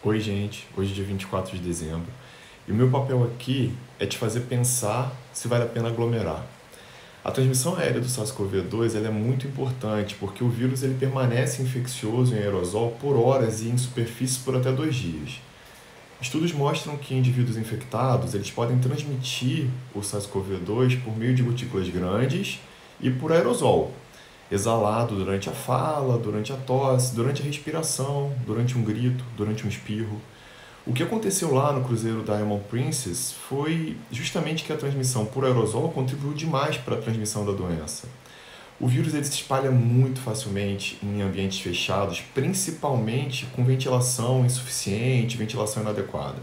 Oi, gente. Hoje é dia 24 de dezembro. E o meu papel aqui é te fazer pensar se vale a pena aglomerar. A transmissão aérea do SARS-CoV-2 ela é muito importante porque o vírus ele permanece infeccioso em aerosol por horas e em superfícies por até 2 dias. Estudos mostram que indivíduos infectados eles podem transmitir o SARS-CoV-2 por meio de gotículas grandes e por aerosol, exalado durante a fala, durante a tosse, durante a respiração, durante um grito, durante um espirro. O que aconteceu lá no cruzeiro Diamond Princess foi justamente que a transmissão por aerosol contribuiu demais para a transmissão da doença. O vírus ele se espalha muito facilmente em ambientes fechados, principalmente com ventilação insuficiente, ventilação inadequada.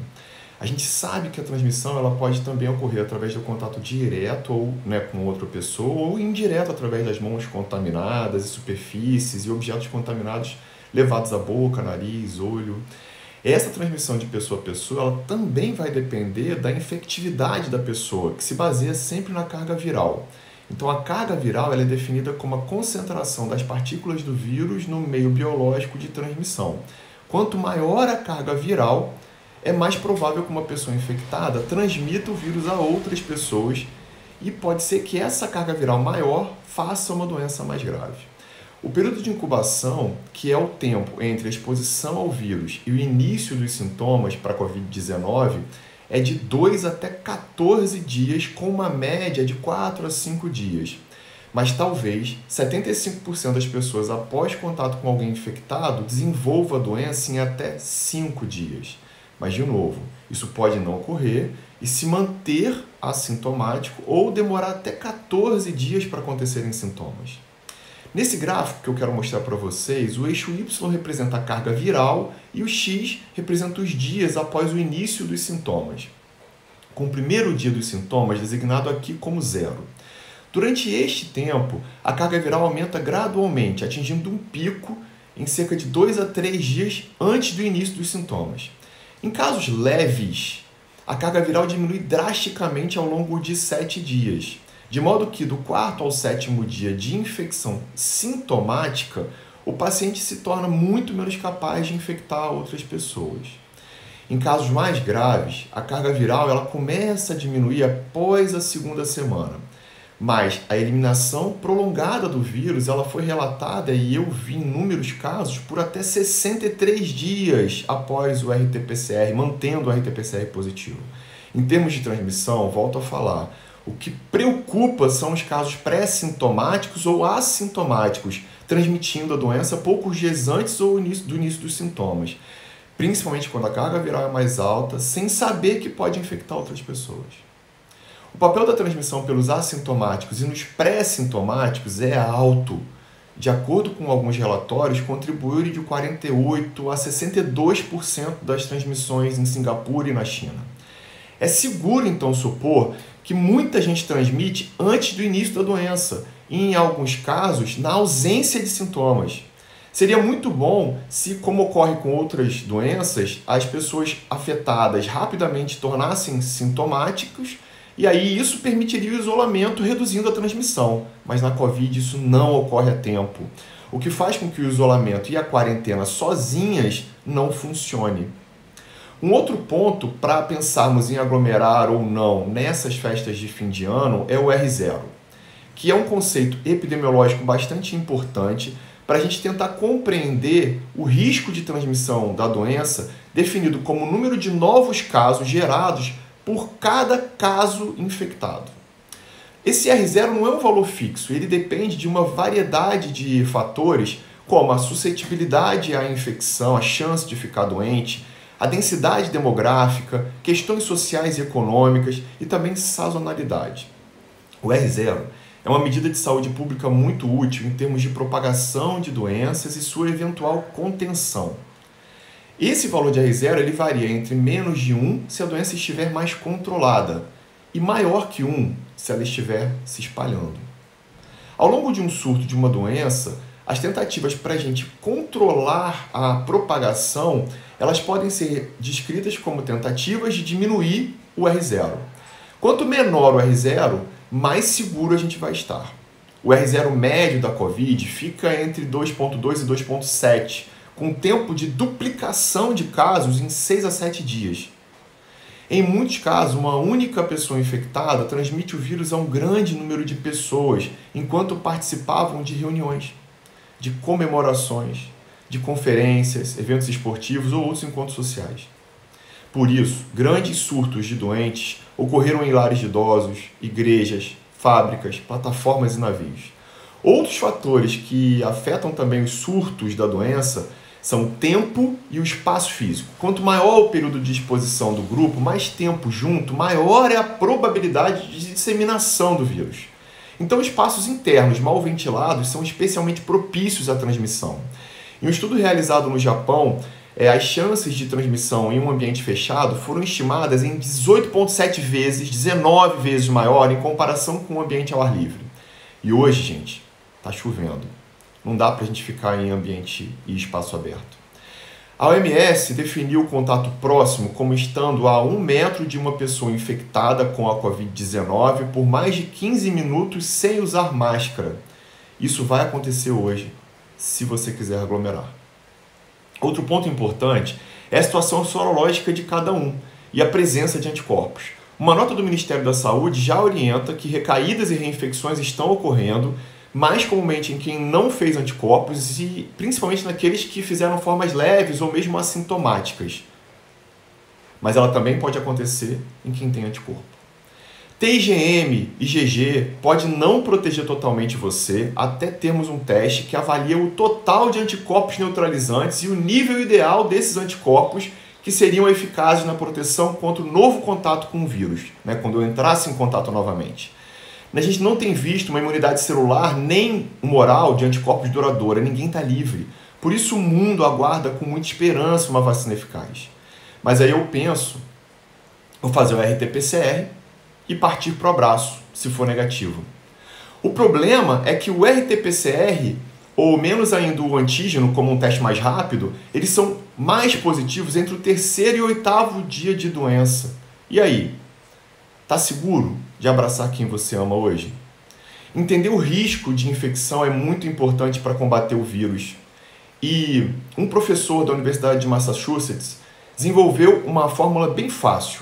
A gente sabe que a transmissão ela pode também ocorrer através do contato direto ou com outra pessoa, ou indireto através das mãos contaminadas, e superfícies e objetos contaminados levados à boca, nariz, olho. Essa transmissão de pessoa a pessoa ela também vai depender da infectividade da pessoa, que se baseia sempre na carga viral. Então, a carga viral ela é definida como a concentração das partículas do vírus no meio biológico de transmissão. Quanto maior a carga viral, é mais provável que uma pessoa infectada transmita o vírus a outras pessoas e pode ser que essa carga viral maior faça uma doença mais grave. O período de incubação, que é o tempo entre a exposição ao vírus e o início dos sintomas para a Covid-19, é de 2 até 14 dias, com uma média de 4 a 5 dias. Mas talvez 75% das pessoas após contato com alguém infectado desenvolva a doença em até 5 dias. Mas, de novo, isso pode não ocorrer e se manter assintomático ou demorar até 14 dias para acontecerem sintomas. Nesse gráfico que eu quero mostrar para vocês, o eixo Y representa a carga viral e o X representa os dias após o início dos sintomas, com o primeiro dia dos sintomas designado aqui como 0. Durante este tempo, a carga viral aumenta gradualmente, atingindo um pico em cerca de 2 a 3 dias antes do início dos sintomas. Em casos leves, a carga viral diminui drasticamente ao longo de 7 dias, de modo que do 4º ao 7º dia de infecção sintomática, o paciente se torna muito menos capaz de infectar outras pessoas. Em casos mais graves, a carga viral ela começa a diminuir após a 2ª semana, mas a eliminação prolongada do vírus ela foi relatada, e eu vi inúmeros casos, por até 63 dias após o RT-PCR, mantendo o RT-PCR positivo. Em termos de transmissão, volto a falar, o que preocupa são os casos pré-sintomáticos ou assintomáticos, transmitindo a doença poucos dias antes ou do início dos sintomas, principalmente quando a carga viral é mais alta, sem saber que pode infectar outras pessoas. O papel da transmissão pelos assintomáticos e nos pré-sintomáticos é alto. De acordo com alguns relatórios, contribuiu de 48% a 62% das transmissões em Singapura e na China. É seguro, então, supor que muita gente transmite antes do início da doença e, em alguns casos, na ausência de sintomas. Seria muito bom se, como ocorre com outras doenças, as pessoas afetadas rapidamente tornassem sintomáticos e aí isso permitiria o isolamento, reduzindo a transmissão. Mas na Covid isso não ocorre a tempo, o que faz com que o isolamento e a quarentena sozinhas não funcione. Um outro ponto para pensarmos em aglomerar ou não nessas festas de fim de ano é o R0, que é um conceito epidemiológico bastante importante para a gente tentar compreender o risco de transmissão da doença, definido como o número de novos casos gerados por cada caso infectado. Esse R0 não é um valor fixo, ele depende de uma variedade de fatores, como a suscetibilidade à infecção, a chance de ficar doente, a densidade demográfica, questões sociais e econômicas e também sazonalidade. O R0 é uma medida de saúde pública muito útil em termos de propagação de doenças e sua eventual contenção. Esse valor de R0 ele varia entre menos de 1 se a doença estiver mais controlada e maior que 1 se ela estiver se espalhando. Ao longo de um surto de uma doença, as tentativas para a gente controlar a propagação, elas podem ser descritas como tentativas de diminuir o R0. Quanto menor o R0, mais seguro a gente vai estar. O R0 médio da Covid fica entre 2,2 e 2,7, com tempo de duplicação de casos em 6 a 7 dias. Em muitos casos, uma única pessoa infectada transmite o vírus a um grande número de pessoas enquanto participavam de reuniões, de comemorações, de conferências, eventos esportivos ou outros encontros sociais. Por isso, grandes surtos de doentes ocorreram em lares de idosos, igrejas, fábricas, plataformas e navios. Outros fatores que afetam também os surtos da doença são o tempo e o espaço físico. Quanto maior o período de exposição do grupo, mais tempo junto, maior é a probabilidade de disseminação do vírus. Então, espaços internos mal ventilados são especialmente propícios à transmissão. Em um estudo realizado no Japão, as chances de transmissão em um ambiente fechado foram estimadas em 18,7 vezes, 19 vezes maior em comparação com o ambiente ao ar livre. E hoje, gente, está chovendo. Não dá para a gente ficar em ambiente e espaço aberto. A OMS definiu o contato próximo como estando a 1 metro de uma pessoa infectada com a Covid-19 por mais de 15 minutos sem usar máscara. Isso vai acontecer hoje, se você quiser aglomerar. Outro ponto importante é a situação sorológica de cada um e a presença de anticorpos. Uma nota do Ministério da Saúde já orienta que recaídas e reinfecções estão ocorrendo, mais comumente em quem não fez anticorpos e principalmente naqueles que fizeram formas leves ou mesmo assintomáticas. Mas ela também pode acontecer em quem tem anticorpo. TIgM e IgG pode não proteger totalmente você até termos um teste que avalia o total de anticorpos neutralizantes e o nível ideal desses anticorpos que seriam eficazes na proteção contra o novo contato com o vírus, quando eu entrasse em contato novamente. A gente não tem visto uma imunidade celular nem moral de anticorpos duradoura, ninguém está livre. Por isso o mundo aguarda com muita esperança uma vacina eficaz. Mas aí eu penso, vou fazer o RT-PCR e partir para o abraço, se for negativo. O problema é que o RT-PCR, ou menos ainda o antígeno como um teste mais rápido, eles são mais positivos entre o 3º e 8º dia de doença. E aí? Está seguro de abraçar quem você ama hoje? Entender o risco de infecção é muito importante para combater o vírus. E um professor da Universidade de Massachusetts desenvolveu uma fórmula bem fácil.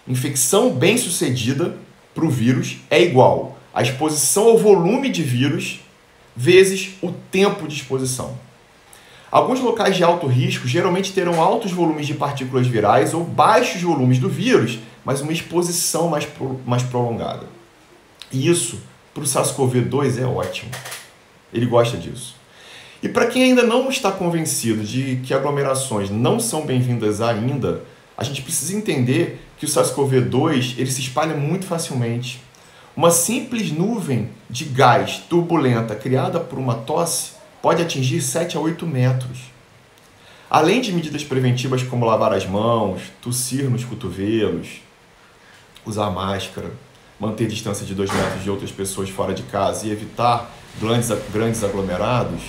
Infecção bem-sucedida para o vírus é igual a exposição ao volume de vírus vezes o tempo de exposição. Alguns locais de alto risco geralmente terão altos volumes de partículas virais ou baixos volumes do vírus, mas uma exposição mais prolongada. E isso, para o SARS-CoV-2, é ótimo. Ele gosta disso. E para quem ainda não está convencido de que aglomerações não são bem-vindas ainda, a gente precisa entender que o SARS-CoV-2 ele se espalha muito facilmente. Uma simples nuvem de gás turbulenta criada por uma tosse pode atingir 7 a 8 metros. Além de medidas preventivas como lavar as mãos, tossir nos cotovelos, usar máscara, manter distância de 2 metros de outras pessoas fora de casa e evitar grandes aglomerados,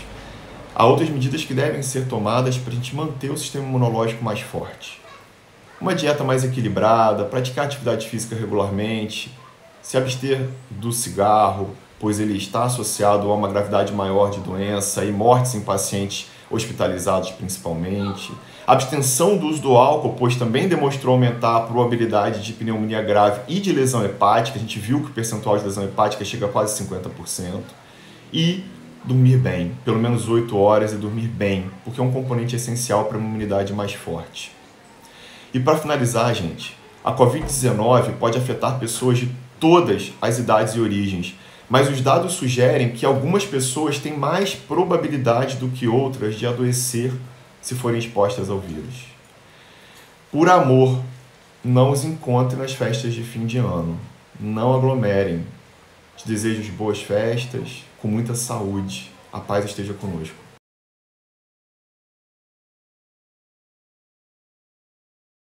há outras medidas que devem ser tomadas para a gente manter o sistema imunológico mais forte. Uma dieta mais equilibrada, praticar atividade física regularmente, se abster do cigarro, pois ele está associado a uma gravidade maior de doença e mortes em pacientes hospitalizados principalmente. Abstenção do uso do álcool, pois também demonstrou aumentar a probabilidade de pneumonia grave e de lesão hepática. A gente viu que o percentual de lesão hepática chega a quase 50%. E dormir bem, pelo menos 8 horas e dormir bem, porque é um componente essencial para uma imunidade mais forte. E para finalizar, gente, a Covid-19 pode afetar pessoas de todas as idades e origens, mas os dados sugerem que algumas pessoas têm mais probabilidade do que outras de adoecer se forem expostas ao vírus. Por amor, não os encontre nas festas de fim de ano. Não aglomerem. Te desejo boas festas, com muita saúde. A paz esteja conosco.